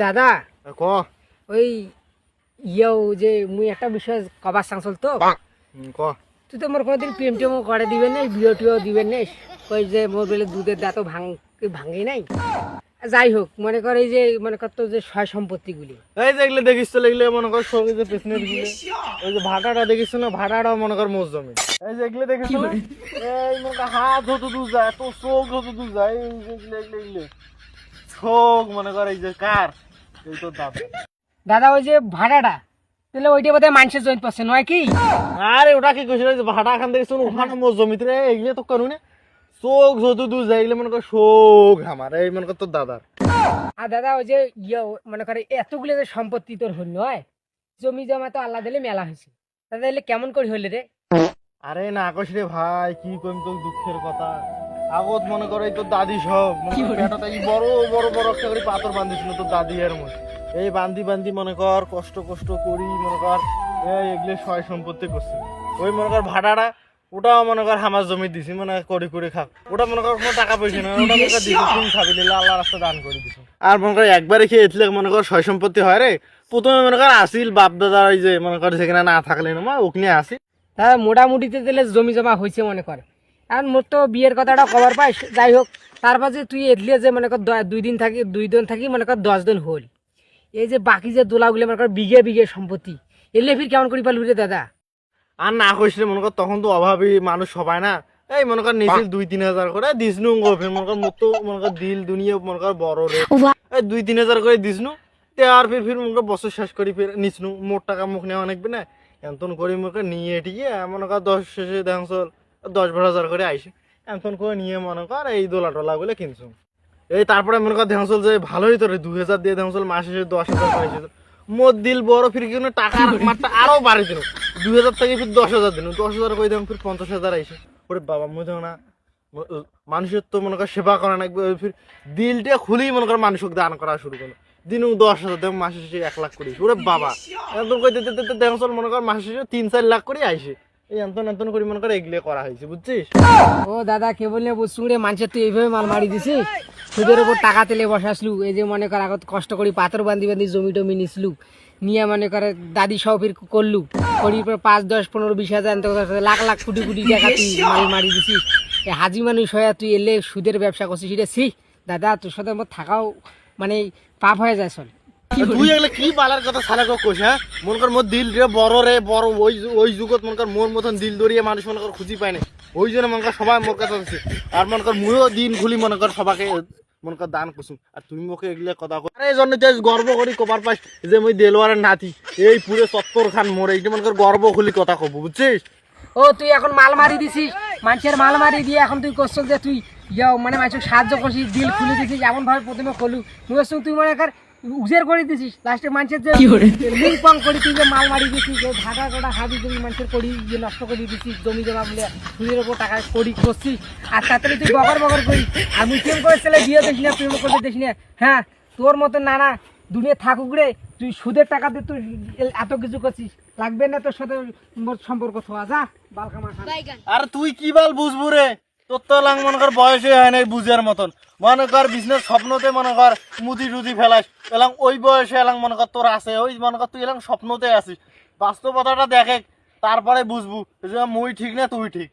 দাদা ক ওই যে মুই একটা বিষয় কবার চাংচল তো ক তুই তো মোর কোনোদিন প্রেম টেমও করে দিবেন না, বিয়ে টিও দিবেন না, কই যে মোর বেলে দুধের দাঁতও ভাঙি নাই। যাই হোক, মনে কর এই যে মনে কর তো যে সয় সম্পত্তিগুলি এই যে এগুলো দেখিস তো, এগুলো মনে কর সব যে পেছনের গুলো, ওই যে ভাটাটা দেখিস না, ভাটাটাও মনে কর মোর জমি। এই যে এগুলো দেখিস না, এই মনে কর হাত হতো দু যায়, তো চোখ হতো দু যায়, এই যে এগুলো এগুলো এগুলো চোখ মনে কর এই যে কার, এই তোর দাদা। দাদা ওই যে ভাড়াটা, তাহলে ওইটা বোধহয় মানুষের জয়েন্ট পাচ্ছে নয় কি? আরে ওটা কি কইছিল, যে ভাটা খান দেখিস ওখানে মোর জমিতে রে, এগুলো তো করু না, চোখ হতো দু যায়, এগুলো মনে কর শোক আমার, এই মনে কর তোর দাদার। আর দাদা ওই যে মনে করে এতগুলো যে সম্পত্তি তোর হল নয়, জমি জমা তো আল্লাহ দিলে মেলা হয়েছে, দাদা এলে কেমন করে হইলে রে? আরে না কইস রে ভাই, কি কইম তোর দুঃখের কথা। আগত মনে করে তোর দাদি সব পেটাতে বড় বড় বড় একটা করে পাথর বান্ধিছিল তোর দাদি এর মধ্যে, এই বান্ধি বান্ধি মনে কর কষ্ট কষ্ট করি মনে কর এগুলো সয় সম্পত্তি করছি। ওই মনে কর ভাড়াটা ওটাও মনে কর আমার জমি দিছি, মানে করে করে খাক, ওটা মনে কর কোনো টাকা পয়সা না, ওটা মনে কর দিছি তুমি খাবি নিলে আল্লাহ রাস্তা দান করে দিছি। আর মনে কর একবারে খেয়ে এতলে মনে কর সয় সম্পত্তি হয় রে, প্রথমে মনে কর আসিল বাপ দাদা, ওই যে মনে কর সেখানে না থাকলে না ওখানে আসি। দাদা মোটামুটিতে দিলে জমি জমা হয়েছে মনে কর, আর মোর তো বিয়ের কথাটা খবর পাইস। যাই হোক, তারপর যে তুই এদলিয়ে যে মনে কর 2 দিন থাকি মনে কর 10 দিন হল, এই যে বাকি যে দোলাগুলো মনে কর বিঘে বিঘে সম্পত্তি, এলে ফির কেমন করি পালু রে দাদা? আর না কইস রে, মনে কর তখন তো অভাবী মানুষ সবাই না, এই মনে কর নিছিল 2-3 হাজার করে দিসনু গফে, মনে কর মতো মনে কর দিল দুনিয়া মনে কর বড় রে, এই 2-3 হাজার করে দিসনু তে, আর ফির মনে কর বছর শেষ করি ফির নিসনু, মোট টাকা মুখ নেওয়া অনেকবে না, এমন করে মনে কর নিয়ে ঠিকই মনে কর 10 শেষে দেখাংশ 10-12 হাজার করে আইসে, এমন করে নিয়ে মনে কর এই দোলা টোলা গুলো কিনছু। এই তারপরে মনে কর দেখাংশল যে ভালোই তোরে 2,000 দিয়ে দেখাংশল মাস শেষে 10,000 পাইছে, মোর দিল বড় ফির কি টাকা মাত্রা আরো বাড়ি দিল, 2,000 থেকে ফির 10,000 দিল, 10,000 করে দেখ ফির 50,000 আইসে। ওরে বাবা মনে দেখো না, মানুষের তো মনে কর সেবা করা লাগবে, ফির দিলটা খুলেই মনে কর মানুষকে দান করা শুরু করলো, দিন 10,000 দেখ মাসে শেষে 1 লাখ করি। ওরে বাবা এত কই দিতে দিতে দেখাংশল মনে কর মাসে শেষে 3-4 লাখ করে আইসে, এই এন্তন করে মনে কর এগুলো করা হয়েছে বুঝছিস। ও দাদা কে বললে বুঝছু রে, মানুষের তুই এইভাবে মাল মারি দিছিস, সুদের উপর টাকা তেলে বসাসলু, এই যে মনে কর আগত কষ্ট করি পাথর বান্ধি বান্ধি জমি টমি নিসলু, নিয়ে মনে করে দাদি সহ ফির করলু, করি 5, 10, 15, 20 হাজার লাখ লাখ কোটি কোটি টাকা তুই মাল মারি দিছিস। এই হাজি মানুষ হয়ে তুই এলে সুদের ব্যবসা করছিস, এটা ছি দাদা, তোর সাথে আমার থাকাও মানে পাপ হয়ে যায়। চল তুই এগুলো কি বালার কথা সালা কোষ, হ্যাঁ মনে কর মোর দিল রে বড় রে বড়, ওই যুগত মনে কর মোর মতন দিল দরিয়ে মানুষ মনে কর খুঁজি পায় না, ওই জন্য মনে কর সবাই মোর কাছে আছে, আর মনে কর মুইও দিন খুলি মনে কর সবাকে মনে কর দান করছুম, আর তুমি মোকে এগুলো কথা কর। আরে এই জন্য তুই গর্ব করি কবার পাইস যে মুই দেলোয়ারের নাতি, এই পুরে 70 খান মোর, এইটা মনে কর গর্ব খুলি কথা কব বুঝছিস। ও তুই এখন মাল মারি দিছিস, মানুষের মাল মারি দিয়ে এখন তুই করছিস যে তুই মানে মানুষের সাহায্য করছিস, দিল খুলে দিছিস, এমন ভাবে প্রথমে করলু তুই মনে কর উজের করে দিছিস, লাস্টে মানুষের যে লিঙ্ক পং করি তুই যে মাল মারি দিছিস, যে ঢাকা কোটা হাবি জমি মানুষের করি যে নষ্ট করে দিছিস, জমি জমা বলে সুদের ওপর টাকা করি করছিস, আর তাড়াতাড়ি তুই বগর বগর করি, আর মুই প্রেম করে ছেলে বিয়ে দিস না, প্রেম করতে দিস না। হ্যাঁ তোর মতো নানা দুনিয়া থাকুক রে, তুই সুদের টাকা দিয়ে তুই এত কিছু করছিস, লাগবে না তোর সাথে মোর সম্পর্ক থাকা, যা বালকা মাথা। আর তুই কি বাল বুঝবো রে, তোর তো এলাম মনে কর বয়সে হয় নাই বুঝার মতন, মনে কর বিজনেস স্বপ্নতে মনে কর মুদি টুদি ফেলাস, এলাম ওই বয়সে এলাম মনে কর তোর আছে, ওই মনে কর তুই এলাম স্বপ্নতে আছিস, বাস্তবতাটা দেখে তারপরে বুঝবু যে মুই ঠিক না তুই ঠিক।